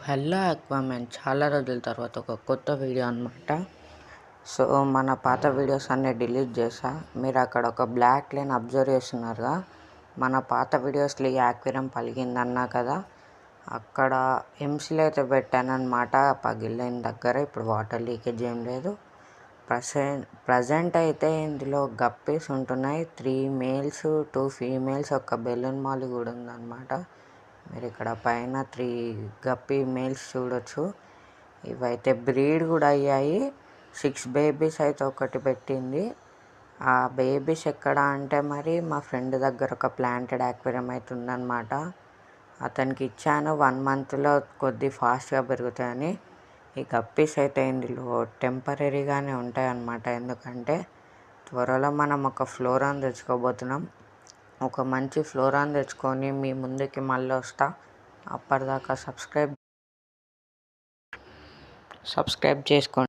Hello అక్వామ్యాన్, చాలా రోజుల తర్వాత ఒక కొత్త వీడియో అనమాట. మన పాత వీడియోస్ అన్నీ డిలీట్ చేసా. మీరు అక్కడ ఒక బ్లాక్ లైన్ అబ్జర్వ్ చేస్తున్నారుగా. మన పాత వీడియోస్లో ఈ యాక్వేరియం పలిగిందన్నా కదా, అక్కడ ఎంసీలు అయితే పెట్టానమాట. పగిలిన దగ్గర ఇప్పుడు వాటర్ లీకేజ్ ఏం లేదు. ప్రజెంట్ అయితే ఇందులో గప్పీస్ ఉంటున్నాయి. 3 మేల్స్ 2 ఫీమేల్స్, ఒక బెలూన్ మాలి కూడా ఉందన్నమాట. మీరు ఇక్కడ పైన 3 గప్పీ మేల్స్ చూడొచ్చు. ఇవైతే బ్రీడ్ కూడా అయ్యాయి. 6 బేబీస్ అయితే ఒకటి పెట్టింది. ఆ బేబీస్ ఎక్కడ అంటే మరి మా ఫ్రెండ్ దగ్గర ఒక ప్లాంటెడ్ యాక్వేరియం అయితే ఉందన్నమాట. అతనికి ఇచ్చాను 1 మంత్లో కొద్ది ఫాస్ట్గా పెరుగుతాయని. ఈ గప్పీస్ అయితే ఇందులో టెంపరీగానే ఉంటాయన్నమాట. ఎందుకంటే త్వరలో మనం ఒక ఫ్లోరాన్ తెచ్చుకోబోతున్నాం. ఒక మంచి ఫ్లోరాన్ తెచ్చుకొని మీ ముందుకి మళ్ళీ వస్తా. అప్పటిదాకా సబ్స్క్రైబ్ చేసుకోండి.